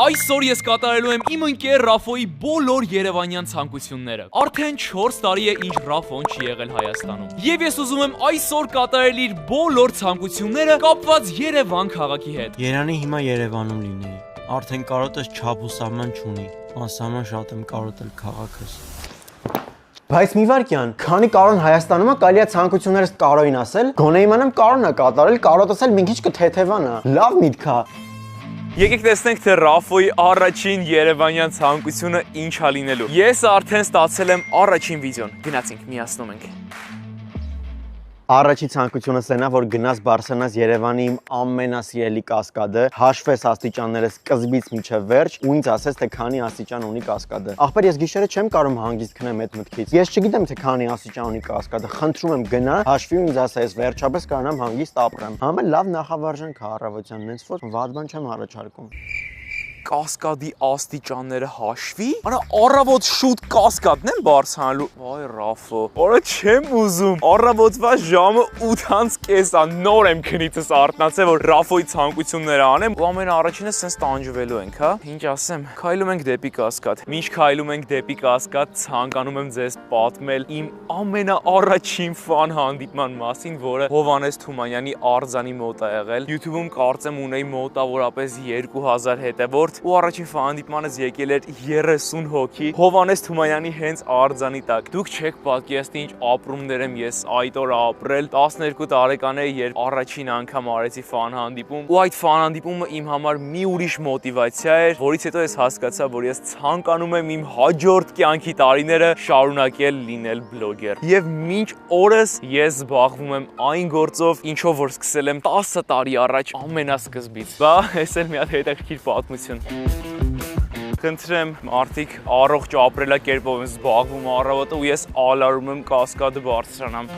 Այսօր ես կատարելու եմ իմ ընկեր Ռաֆոյի բոլոր երևանյան ցանկությունները։ Արդեն 4 տարի է ինչ Ռաֆոն չի եղել Հայաստանում։ Եվ ես ուզում եմ այսօր կատարել իր բոլոր ցանկությունները կապված Երևան քաղաքի հետ։ Երանի հիմա Երևանում լինեի։ Արդեն կարոտես չափ ու սահման չունի։ Անսահման շատ եմ կարոտել քաղաքս։ Բայց մի վարքյան, քանի Կարոն Հայաստանում է, կարելի է ցանկություններս Կարոին ասել, գոնե իմանամ Կարոնն է կատարել, կարոտացել մի քիչ կթեթևանա։ Լավ միտք է։ Եկեք տեսնենք, թե Ռաֆոյի առաջին երևանյան ցանկությունը ինչ է լինելու։ Ես արդեն ստացել եմ առաջին վիդեոն։ Գնացինք, միացնում ենք։ Առաջի ցանկությունը սենա, որ գնաս Բարսելոնաս Երևանի իմ ամենասիրելի կասկադը, հաշվես աստիճանները սկզբից մինչև վերջ ու ինձ ասես, թե քանի աստիճան ունի կասկադը։ Ախպեր, ես գիշերը չեմ կարող հանգիստ քնեմ այդ մտքից։ Ես չգիտեմ, թե քանի աստիճան ունի կասկադը։ Խնդրում եմ գնա, հաշվի ու ինձ ասա, ես վերջապես կարողանամ հանգիստ ապրեմ։ Համը լավ նախավարժանք է առավոտյան, նենց որ վատ բան չեմ առաջարկում։ Կասկադի աստիճանները հաշվի։ Արա առավոտ շուտ կասկադն եմ բարձրանալու։ Վայ Ռաֆո, օրը չեմ ուզում։ Առավոտվա ժամը 8:30 է, նոր եմ քնիցս արթնացել, որ Ռաֆոյի ցանկությունները անեմ։ Ու ամենաառաջինը սենց տանջվելու ենք, հա։ Ինչ ասեմ, քայլում ենք դեպի կասկադ։ Մինչ քայլում ենք դեպի կասկադ, ցանկանում եմ ձեզ պատմել իմ ամենաառաջին ֆան հանդիպման մասին, որը Հովհաննես Թումանյանի արձանի մոտ է եղել։ YouTube-ում կարծեմ ունեի մոտավորապես 2000 հետևորդ ու առաջին հանդիպմանս եկել էր 30 հոգի Հովհաննես Թումանյանի հենց արձանի տակ։ Դուք չեք պատկերացնի ինչ ապրումներ եմ ես այդ օրը ապրել։ 12 տարեկան էի, երբ առաջին անգամ արեցի ֆան հանդիպում, ու այդ ֆան հանդիպումը իմ համար մի ուրիշ մոտիվացիա էր, որից հետո ես հասկացա, որ ես ցանկանում եմ իմ հաջորդ կյանքի տարիները շարունակել լինել բլոգեր։ Եվ մինչ օրս ես զբաղվում եմ այն գործով, ինչով որ սկսել եմ 10 տարի առաջ ամենասկզբից։ Բա, այս էլ մի հատ հետաքրքիր պատմություն։ Խնդրեմ, մարդիկ առողջ ապրելակերպով եմ զբաղվում առավոտը ու ես ալարում եմ կասկադը բարձրանամ։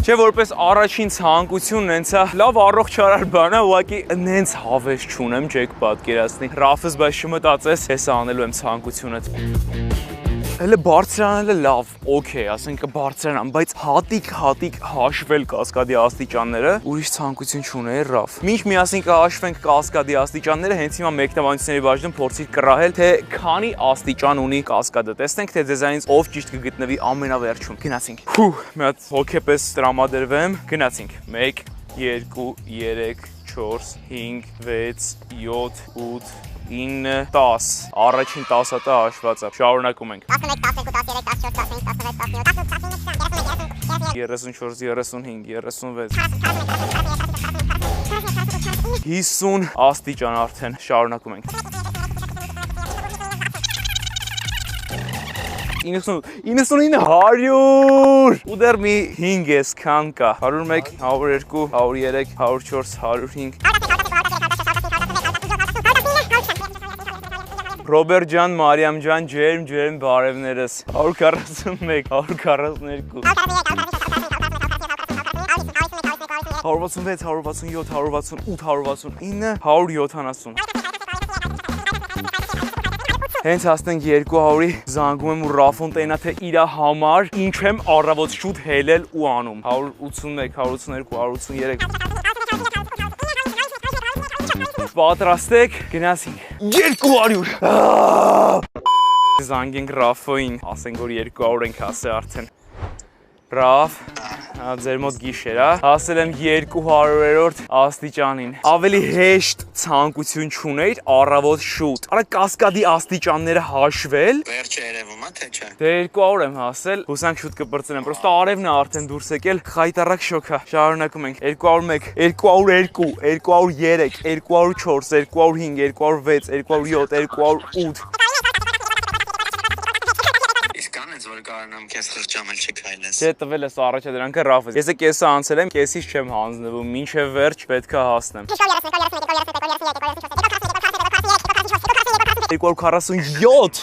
Չէ, որպես առաջին ցանկություն նենց է, լավ առողջարար բան է, ուղղակի նենց հավես չունեմ, չեք պատկերացնի։ Ռաֆս, բայց չմտածես, ես անելու եմ ցանկությունդ։ Հələ բարձրանալը լավ, օքեյ, ասենք կբարձրանամ, բայց հատիկ հաշվել կասկադի աստիճանները, ուրիշ ցանկություն չունեի Ռաֆ։ Մինչ միասին կհաշվենք կասկադի աստիճանները, հենց հիմա մեկնաբանությունների բաժնում փորձիր կռահել, թե քանի աստիճան ունի կասկադը։ Տեսնենք, թե ձեզանից ով ճիշտ կգտնվի ամենավերջում։ Գնացինք։ Մի հատ հոգեպես տրամադրվեմ, գնացինք։ 1, 2, 3, 4, 5, 6, 7, 8 9, 10, առաջին 10 հատը հաշված է, շարունակում ենք 11, 12, 13, 14, 15, 50 աստիճան արդեն, շարունակում ենք 99, 100 ու դեռ մի 5 ես քան կա 101, 102, 103, 104, 105 Ռոբերտ ջան, Մարիամ ջան, ջերմ բարևներս 141, 142 166, 167, 168, 169, 170 Հենց հասնենք 200-ի, զանգում եմ ու Ռաֆոն տենա, թե իրա համար ինչ եմ առավոտ շուտ հելել ու անում 181, 182, 183 Պատրաստեք, գնացինք 200 Զանգենք Ռաֆոյին, ասենք որ 200 ենք ասել արդեն Ռաֆ, ձեր մոտ գիշեր է, ասել եմ 200-րդ աստիճանին Ավելի հեշտ ցանկություն չունեիր առավոտ շուտ Արա կասկադի աստիճանները հաշվել Վերջը երևում է, թե չէ Դե 200 եմ հասել, հուսանք շուտ կպրծնեմ Պրոստը արևն է արդեն դուրս եկել, խայտարակ շոք է Շարունակում ենք 201, 202, 203, 204, 205, 206, 207, 208 Որ կարողանամ քեզ խղճամել չքայլես։ Չէ, տվել ես առաջադրանքը Ռաֆս։ Ես կեսը անցել եմ, կեսից չեմ հանձնվում, մինչև վերջ պետք է հասնեմ։ 247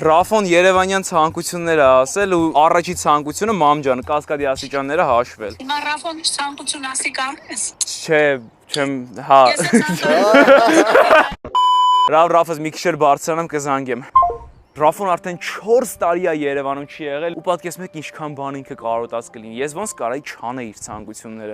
Ռաֆոն երևանյան ցանկություններ է ասել ու առաջի ցանկությունը մամ ջան, կասկադի աստիճանները հաշվել։ Հիմա Ռաֆոն ցանկություն ասի կանես։ Չէ, չեմ, հա։ Ռաֆս մի քիչ բարձրանամ կզանգեմ։ Ռաֆոն արդեն 4 տարի է Երևանում չի եղել ու պատկերացնում եք ինչքան բան ինքը կարոտած կլինի։ Ես ոնց կարայի չանեի իր ցանկությունները։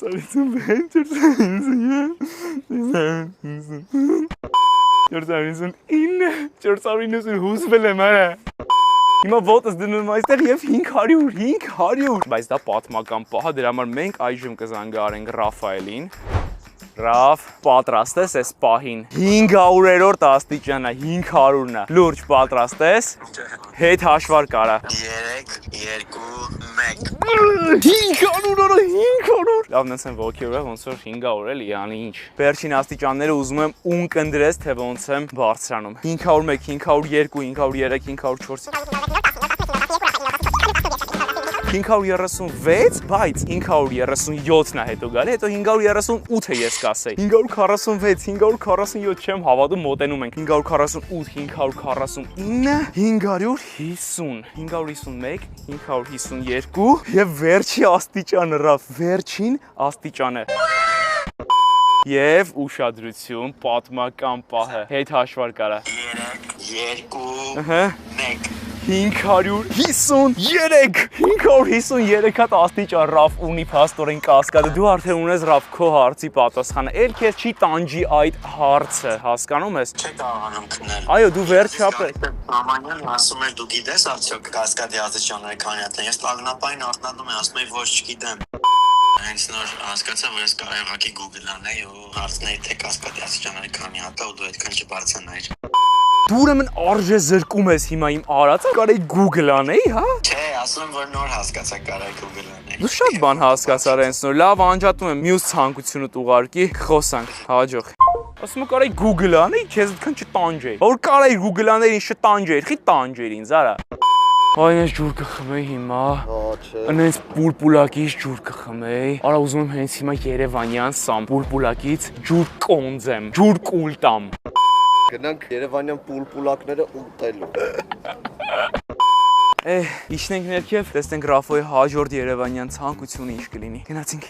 450 490 հուզվել եմ արա։ Հիմա ոտս դնում այստեղ եւ 500, բայց դա պատմական պահ է, դրա համար մենք այժմ կզանգահարենք Ռաֆայելին։ Ռաֆ, պատրաստ ես այս պահին։ 500-րդ աստիճան է, 500-ն է։ Լուրջ պատրաստ ես։ Հետ հաշվարկ արա։ 3 2 1 500 Լավ նենց եմ ոգևորվել, ոնց որ 500 էլի, անի ինչ։ Վերջին աստիճանները ուզում եմ ուն կնդրես, թե ոնց եմ բարձրանում։ 501, 502, 503, 504 536, բայց 537-ն է հետո գալի, հետո 538-ը ես կասեի։ 546, 547 չեմ հավատում, մոտենում ենք։ 548, 549, 550, 551, 552 եւ վերջի աստիճանը, Ռաֆ, վերջին աստիճանը։ Եվ ուշադրություն, պատմական պահը։ Հետ հաշվարկ արա։ 3 2 1 553 հատ աստիճան Ռաֆ ունի փաստորեն կասկադը։ Դու արդեն ունես Ռաֆ քո հարցի պատասխանը։ Էլ քեզ չի տանջի այդ հարցը, հասկանում ես։ Չէ կարողանում քնել։ Այո, դու վերջապես Ամանյան ասում էր դու գիտես արդյոք կասկադի աստիճանները քանի հատ են։ Ես տագնապային արթնանում եմ, ասում եմ ոչ չգիտեմ։ Հենց նոր հասկացա, որ ես կարող եղակի Google անեի ու հարցնեի թե կասկադի աստիճանները քանի հատ է ու դու այդքան չբարձրանայիր։ Դու ուրեմն արժե զրկում ես հիմա իմ արածը, կարեի Google անեի, հա։ Չէ, ասում եմ որ նոր հասկացա կարայի Google անեի։ Դու շատ բան հասկացար հենց նոր։ Լավ, անջատում եմ մյուս ցանկությունդ ուղարկի, խոսանք, հաջող։ Ասում եմ կարեի Google անեի, քեզ այդքան չտանջեի։ Որ կարեի Google անել, ինչ չտանջեիր, խի տանջեիր ինձ, արա։ Այ ես ջուր կխմեի հիմա։ Անենց պուլպուլակից ջուր կխմեի։ Արա ուզում եմ հենց հիմա Երևանյան սամ պուլպուլակից ջուր կոնձեմ, ջուր կուլտամ։ Գնանք Երևանյան պուլպուլակները ուտելու։ Իջնենք ներքև, տեսնենք Ռաֆոյի հաջորդ Երևանյան ցանկությունը ինչ կլինի։ Գնացինք։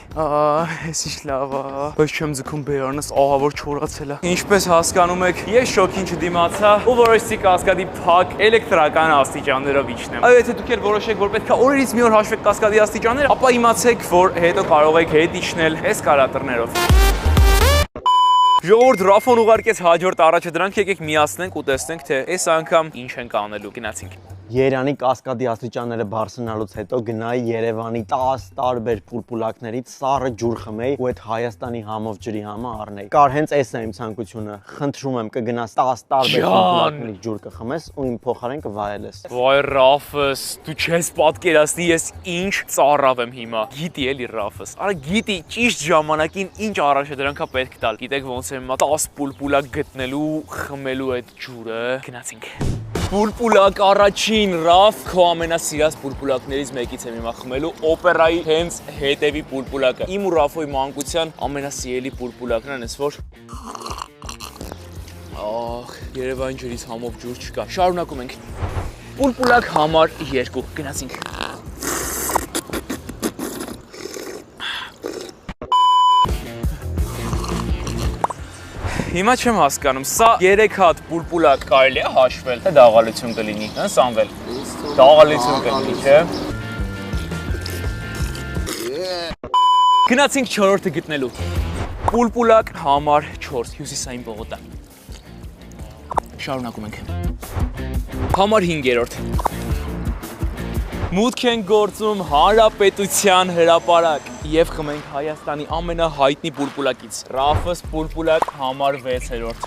Էս ինչ լավ է։ Բայց չեմ ձգում բերանս, ահա որ չորացել է։ Ինչպես հասկանում եք, ես շոկին չդիմացա ու որոշեցի կասկադի փակ էլեկտրական աստիճաններով իջնեմ։ Այո, եթե դուք էլ որոշեք, որ պետք է օրերից մի օր հաշվեք կասկադի աստիճանները, ապա իմացեք, որ հետո կարող եք հետ իջնել էսկալատորներով։ Ժողովուրդ, Ռաֆոն ուղարկեց հաջորդ առաջադրանք, եկեք միացնենք ու տեսնենք, թե այս անգամ ինչ ենք անելու։ Գնացինք։ Երանի կասկադի աստիճանները բարձրանալուց հետո գնայի Երևանի 10 տարբեր պուլպուլակներից սառը ջուր խմեի ու այդ Հայաստանի համով ջրի համը առնեի։ Կար հենց էս է իմ ցանկությունը։ Խնդրում եմ կգնաս 10 տարբեր պուլպուլակներից ջուր կխմես ու իմ փոխարեն կվայելես։ Վայ Ռաֆս, դու չես պատկերացնի ես ինչ ծառավ եմ հիմա։ Գիտի էլի Ռաֆս։ Արա գիտի ճիշտ ժամանակին ինչ առաջադրանքա պետք տալ։ Գիտեք ոնց եմ 10 պուլպուլակ գտնելու, խմելու այդ ջուրը։ Գնացինք։ Պուլպուլակ առաջին Ռաֆ, քո ամենասիրած պուլպուլակներից մեկից եմ հիմա խմելու օպերայի հենց հետևի պուլպուլակը։ Իմ ու Ռաֆոյի մանկության ամենասիրելի պուլպուլակն են, որ ահ, Երևանի ջրից համով ջուր չկա։ Շարունակում ենք։ Պուլպուլակ համար 2, գնացինք։ Հիմա չեմ հասկանում, սա 3 հատ պուլպուլակ կարելի է հաշվել, թե դաղալություն կլինի, հա Սամվել։ Դաղալություն կլինի, չէ։ Գնացինք 4-րդը գտնելու։ Պուլպուլակ համար 4, հյուսիսային պողոտա։ Շարունակում ենք։ Համար 5-րդ։ Մուտք են գործում Հանրապետության հրապարակ եւ խմենք Հայաստանի ամենահայտնի պուլպուլակից։ Ռաֆս պուլպուլակ համար 6-րդ։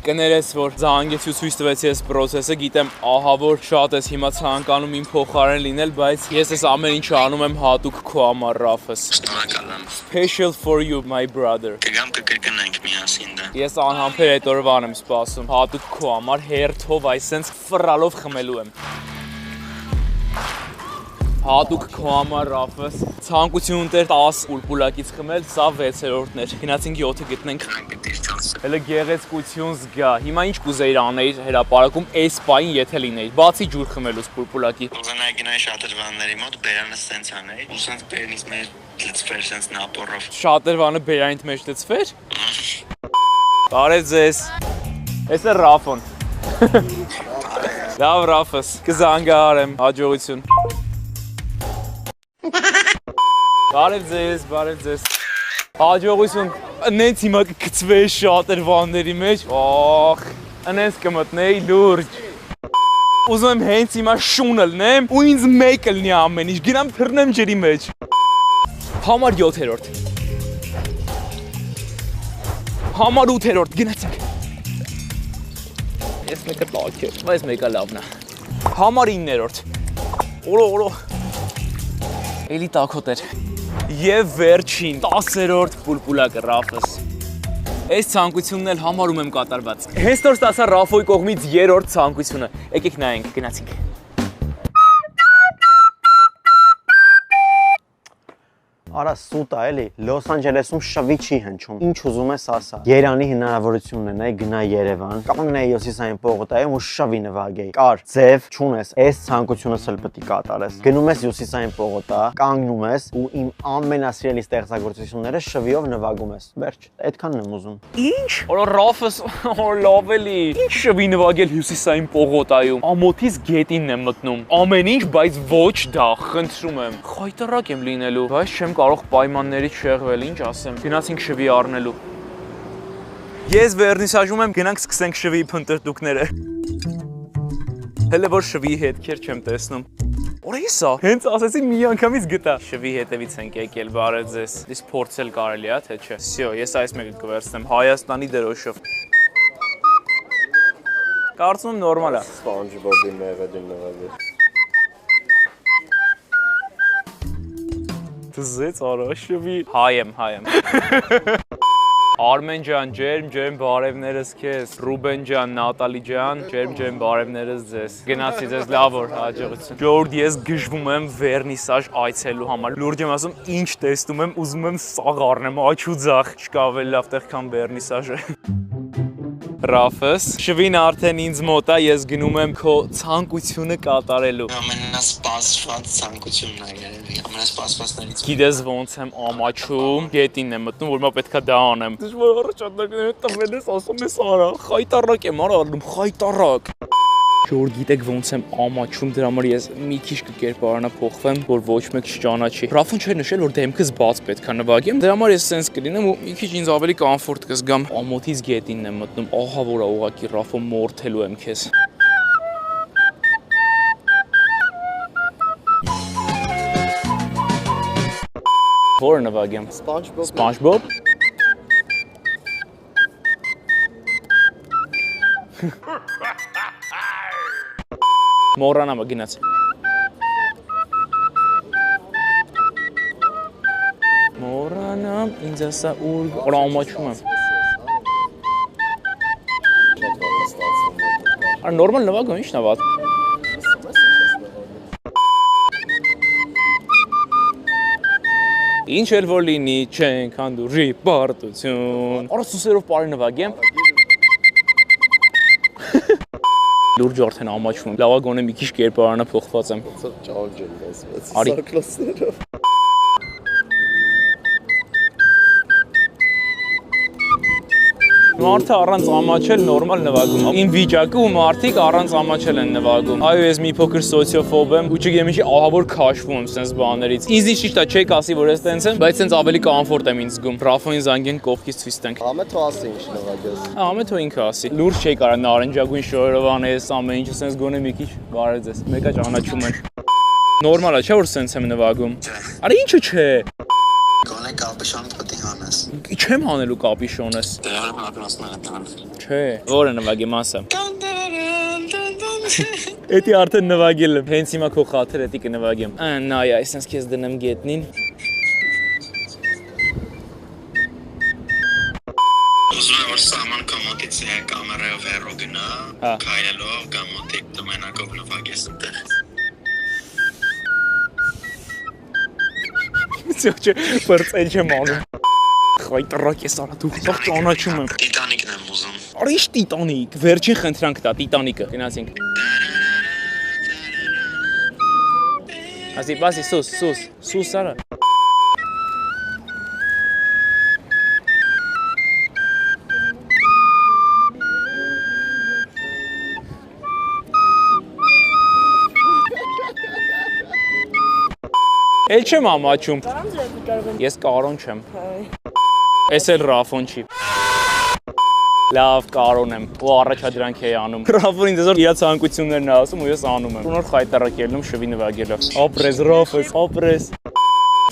Կներես, որ զանգեցի ու ցույց տվեցի այս process-ը, գիտեմ ահա որ շատ ես հիմա ցանկանում իմ փոխարեն լինել, բայց ես այս ամեն ինչը անում եմ հատուկ քո համար Ռաֆս։ Շնորհակալ եմ։ Special for you, my brother։ Կգամ կկրկնենք միասին դա։ Ես անհամբեր այդ օրվան եմ սպասում, հատուկ քո համար հերթով այսենց ֆռալով խմելու եմ։ Հատուկ քո համար Ռաֆս, ցանկություն ուներ 10 պուլպուլակից խմել, սա 6-րդն էր։ Գնացինք 7-ը գտնենք։ Հələ գեղեցկություն զգա։ Հիմա ինչ կուզեիր անեիր հրապարակում այս պահին եթե լինեիր, բացի ջուր խմելուց պուլպուլակի։ Ուզենայի գնայի շատրվանների մոտ, բերանը սենց անեի, ու սենց բերնից մեր լծվեր սենց նապորով։ Շատրվանը բերանիդ մեջ լծվեր։ Բարև ձեզ։ Էս է Ռաֆոն։ Լավ Ռաֆս, կզանգահարեմ, հաջողություն։ Բարև ձեզ։ Հաջողություն։ Նենց հիմա կգցվեի շատրվանների մեջ։ Ախ, նենց կմտնեի լուրջ։ Ուզում եմ հենց հիմա շունը լնեմ ու ինձ մեկը լնի ամեն ինչ, գնամ թռնեմ ջրի մեջ։ Համար 7-րդ։ Համար 8-րդ, գնացինք։ Ես մեկը տակ է, բայց մեկը լավն է։ Համար 9-րդ։ Օրո։ Էլի տակոտ էր։ Եվ վերջին 10-րդ պուլպուլակը Ռաֆս։ Այս ցանկությունն էլ համարում եմ կատարված։ Հենց նոր ստացա Ռաֆոյի կողմից 3-րդ ցանկությունը։ Եկեք նայենք, գնացինք։ Արա սուտ է էլի, Լոս Անջելեսում շվի չի հնչում։ Ինչ ուզում ես ասա։ Երանի հնարավորությունն ունենայի գնայի Երևան, կանգնեի Հյուսիսային պողոտայում ու շվի նվագեի։ Կար, ձև, չունես, այս ցանկությունս էլ պետք է կատարես։ Գնում ես Հյուսիսային պողոտա, կանգնում ես ու իմ ամենասիրելի ստեղծագործությունները շվիով նվագում ես։ Վերջ, այդքանն եմ ուզում։ Ինչ? Օր Ռաֆս, լավ էլի։ Ինչ շվի նվագել Հյուսիսային պողոտայում։ Ամոթից գետինն եմ մտնում։ Ամեն ինչ, բայց ոչ դա, խնդրում եմ։ Խայտարակ եմ լինելու, բայց չեմ կարող պայմաններից շեղվել, ինչ ասեմ։ Գնացինք շվի առնելու։ Ես վերնիսաժում եմ, գնանք սկսենք շվի փնտրտուքները։ Հələ որ շվի հետքեր չեմ տեսնում։ Օր է սա։ Հենց ասեցի մի անգամից գտա։ Շվի հետևից ենք եկել, բարև ձեզ։ Իսկ փորձել կարելի է, թե չէ։ Всё, ես այս մեկը կվերցնեմ Հայաստանի դրոշով։ Կարծում եմ նորմալ է։ SpongeBob-ի մեղեդին նվագել։ Ձեզ արաշվի։ Հայ եմ։ Արմեն ջան, ջերմ բարևներս քեզ։ Ռուբեն ջան, Նատալի ջան, ջերմ բարևներս ձեզ։ Գնացի ձեզ լավ օր, հաջողություն։ Ժողովուրդ, ես գժվում եմ վերնիսաժ այցելու համար։ Լուրջ եմ ասում, ինչ տեսնում եմ, ուզում եմ սաղ առնեմ, աչ ու ձախ։ Չկա ավելի լավ տեղ, քան վերնիսաժը։ Ռաֆս, շվին արդեն ինձ մոտ է, ես գնում եմ քո ցանկությունը կատարելու։ Ամենասպասված ցանկությունն է երևի, ամենասպասվածներից։ Գիտես ոնց եմ ամաչում, գետինն եմ մտնում, որ մա պետքա դա անեմ։ Դժվար առաջադրանքները տվել ես, ասում ես արա, խայտարակ եմ առնում, խայտարակ։ Ժողովուրդ, գիտեք ոնց եմ ամաչում, դրա համար ես մի քիչ կկերպարանափոխվեմ, որ ոչ մեկ չճանաչի։ Ռաֆոն չէր նշել, որ դեմքս բաց պետքա նվագեմ, դրա համար ես սենց կլինեմ ու մի քիչ ինձ ավելի կոմֆորտ կզգամ։ Ամոթից գետինն եմ մտնում, ահա որ ուղղակի Ռաֆոն մորթելու եմ քեզ։ Որը նվագեմ։ SpongeBob։ Մոռանամ գնաց։ Մոռանամ ինձ ասա ուր օր ամաչում եմ։ Արա նորմալ նվագում ի՞նչ նվագ։ Ինչ էլ որ լինի, չենք հանդուրժի պարտություն։ Արա սուսերով բարի նվագեմ։ Լուրջ արդեն ամաչում եմ։ Լավա գոնե մի քիչ կերպարանը փոխված եմ։ Challenge եմ ասված։ Արի։ Սարքլասներով։ Մարդը առանց ամաչել նորմալ նվագում։ Իմ վիճակը ու մարդիկ առանց ամաչել են նվագում։ Այո, ես մի փոքր սոցիոֆոբ եմ ու չգիտեմ ինչի ահավոր քաշվում եմ sense բաներից։ Իզի ճիշտ է, չեք ասի, որ ես տենց եմ, բայց sense ավելի կոմֆորտ եմ ինձ զգում։ Ռաֆոին զանգեն կողքից ցույց տանք։ Ամեթո ասի ինչ նվագես։ Ամեթո ինքը ասի։ Լուրջ չի կարա նարնջագույն շորերով անես ամեն ինչը sense գոնե մի քիչ բարեց ես։ Մեկը ճանաչում են։ Նորմալ է, չէ՞ որ sense եմ նվագում։ Արա ինչը չէ։ Գոնե կապիշոն պետք է հանես։ Չեմ հանելու կապիշոնս։ Դե արի մակրոսները տան։ Չէ, որը նվագեմ ասա։ Էդի արդեն նվագել եմ։ Հենց հիմա քո խաթր էդի կնվագեմ։ Նայ, այսպես քեզ դնեմ գետնին։ Ուզում եմ որ սաման կոմոդից կամերայով հեռու գնա, քայլելով կոմոդիկ տմենակով նվագես այնտեղ։ Չէ, բրծել չեմ անում։ Խայտրակ ես արա դու խաղ ճանաչում եմ։ Տիտանիկն եմ ուզում։ Արա ի՞նչ Տիտանիկ։ Վերջին խնդրանք տա Տիտանիկը։ Գնացինք։ Ասի, բասի, սուս արա։ Էլ չեմ ամաչում։ Ես կարոն չեմ։ Ես էլ Ռաֆոն չի։ Լավ, կարոն եմ։ Ու առաջադրանք էի անում։ Ռաֆոն ինձ իր ցանկություններն է ասում ու ես անում եմ։ Նոր խայտարակ ելնում շվի նվագելով։ Ապրես Ռաֆոս, ապրես։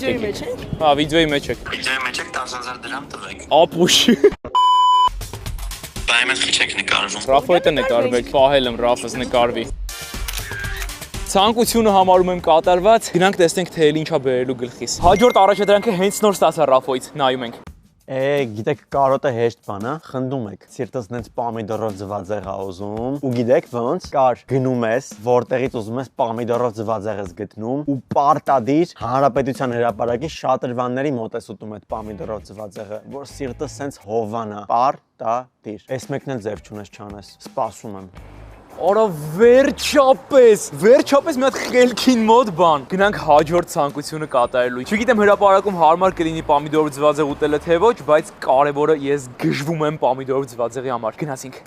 Ջոյի մեջ եք։ Հա, վիդեոյի մեջ եք։ Վիդեոյի մեջ եք 10000 դրամ տվեք։ Ապուշ։ Բայմես քիչ եք նկարվում։ Ռաֆոյտը նկարվեք, պահել եմ Ռաֆոս նկարվի։ Ցանկությունը համարում եմ կատարված։ Գնանք տեսնենք թե ինչա բերելու գլխիս։ Հաջորդ առաջադրանքը հենց նոր ստացա Ռաֆոյից, նայում ենք։ Գիտեք, կարոտը հեշտ բան է, խնդում եք։ Սիրտս նենց պամիդորով ձվածեղ ա ուզում։ Ու գիտեք ոնց, կար գնում ես, որտեղից ուզում ես պամիդորով ձվածեղ ես գտնում ու պարտադիր Հանրապետության հրապարակի շատրվանների մոտ ես ուտում այդ պամիդորով ձվածեղը, որ սիրտս սենց հովան է։ Պարտադիր։ Այս մեկն էլ ձև չունես չանես։ Սպասում եմ։ Արա վերջապես մի հատ խելքին մոտ բան։ Գնանք հաջորդ ցանկությունը կատարելու։ Չգիտեմ հրապարակում հարմար կլինի պամիդորով ձվածեղ ուտելը թե ոչ, բայց կարևորը ես գժվում եմ պամիդորով ձվածեղի համար։ Գնացինք։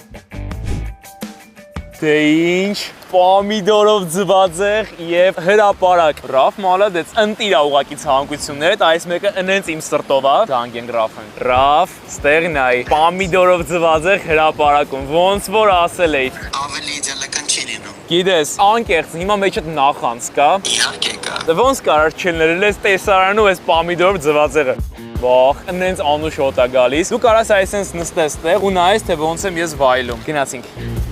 Դե ինչ, պամիդորով ձվածեղ եւ հրապարակ։ Ռաֆ մալադեց, ընտիրա ուղակի ցանկություններդ, այս մեկը ընենց իմ սրտով է։ Դանգենք Ռաֆին։ Ռաֆ, ստեղ նայ, պամիդորով ձվածեղ հրապարակում, ոնց որ ասել էի։ Ավելի իդեալական չի լինում։ Գիտես, անկեղծ, հիմա մեջդ նախանց կա։ Իհարկե կա։ Դե ոնց կարար չլինել ես տեսարանում ես պամիդորով ձվածեղը։ Վախ, ընենց անուշ հոտ է գալիս։ Դու կարաս այսպես նստես տեղ ու նայես թե ոնց եմ ես վայելում։ Գնացինք։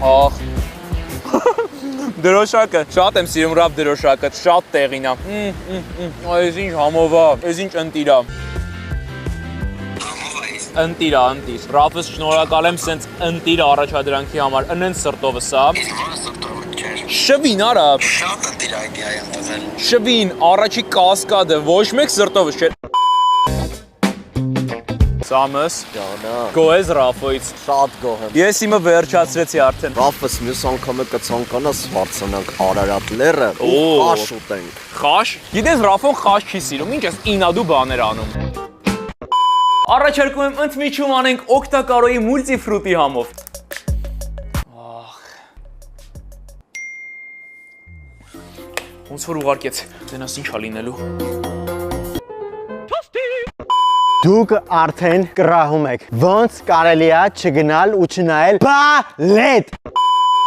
Ախ։ Դրոշակը, շատ եմ սիրում Ռաֆ դրոշակը, շատ տեղին է։ Այս ինչ համով է, այս ինչ ընտիր է։ Ընտիր է, ընտիր։ Ռաֆս շնորհակալ եմ սենց ընտիր առաջադրանքի համար, ընենց սրտովս է։ Շվին արա։ Շատ ընտիր այդիա եմ տվել։ Շվին, առաջի կասկադը, ոչ մեկ սրտովս չէ։ Սամս, գոհ ես Ռաֆոյից։ Շատ գոհ եմ։ Ես իմը վերջացրեցի արդեն։ Ռաֆս մյուս անգամը կցանկանաս վարձանանք Արարատ լեռը ու խաշ ուտենք։ Խաշ։ Գիտես Ռաֆոն խաշ չի սիրում, ինչ ես ինադու բաներ անում։ Առաջարկում եմ ընդմիջում անենք օգտակարոյի մուլտիֆրուտի համով։ Ոնց որ ուղարկեց, դենաս ինչ ա լինելու։ Դուք արդեն կռահում եք, ոնց կարելի է չգնալ ու չնայել բալետ։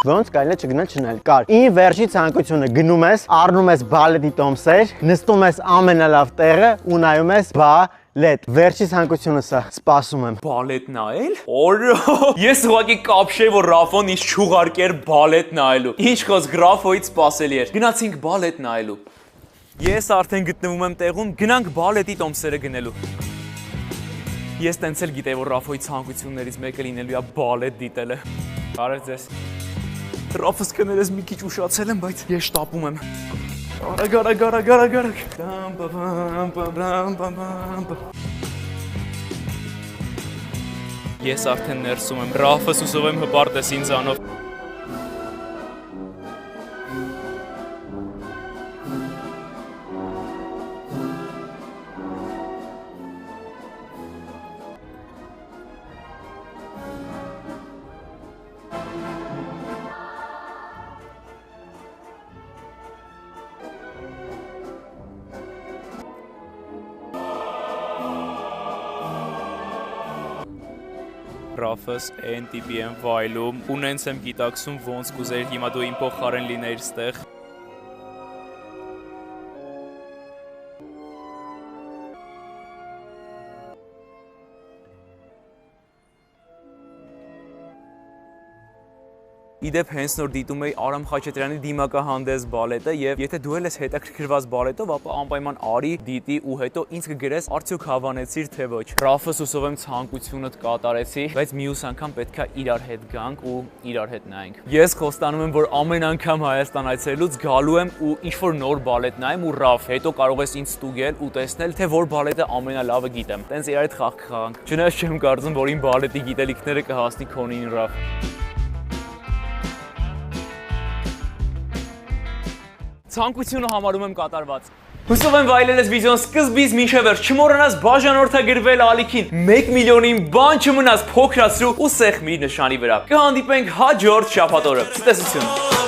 Ոնց կարելի է չգնել չնել։ Կար։ Ին վերջի ցանկությունը գնում ես, առնում ես բալետի տոմսեր, նստում ես ամենալավ տեղը ու նայում ես բալետ։ Վերջի ցանկությունը սա։ Սպասում եմ։ Բալետ նայել։ Օրո։ Ես ուղղակի կապշեի, որ Ռաֆոն ինձ չուղարկեր բալետ նայելու։ Ինչ խոսք Ռաֆոից սպասելի էր։ Գնացինք բալետ նայելու։ Ես արդեն գտնվում եմ տեղում, գնանք բալետի տոմսերը գնելու։ Ես տենց էլ գիտեի, որ Ռաֆոյի ցանկություններից մեկը լինելու է բալետ դիտելը։ Բարև ձեզ։ Ռաֆս կներես մի քիչ ուշացել եմ, բայց ես շտապում եմ։ Արագ։ Ես արդեն ներսում եմ, Ռաֆս ուսով եմ հպարտես ինձանով։ Ռաֆս այն տիպի եմ վայլում, ունենց եմ գիտակցում ոնց կուզեր հիմա դու իմ փոխարեն լինեիր ստեղ։ Իդեպ հենց նոր դիտում էի Արամ Խաչատրյանի դիմակահանդես բալետը եւ եթե դու ես հետաքրքրված բալետով, ապա անպայման արի, դիտի ու հետո ինձ կգրես արդյոք հավանեցիր թե ոչ։ Ռաֆս ուսով եմ ցանկությունդ կատարեցի, բայց մյուս անգամ պետքա իրար հետ գանք ու իրար հետ նայենք։ Ես խոստանում եմ, որ ամեն անգամ Հայաստան այցելուց գալու եմ ու ինչ-որ նոր բալետ նայեմ ու Ռաֆ, հետո կարող ես ինձ ստուգել ու տեսնել, թե որ բալետը ամենալավը գիտեմ։ Տենց իրար հետ խաղ կխաղանք։ Չնայած չեմ կարծում, որ իմ բալետի գիտելիքները կհասնի քոնին Ռաֆ։ Ցանկությունը համարում եմ կատարված։ Հուսով եմ վայելել ես վիդեոն սկզբից մինչև վերջ, չմոռանաս բաժանորդագրվել ալիքին, 1 միլիոնին բան չմնաս փոքրացրու ու սեղմի նշանի վրա։ Կհանդիպենք հաջորդ շաբաթ օրը։ Ցտեսություն։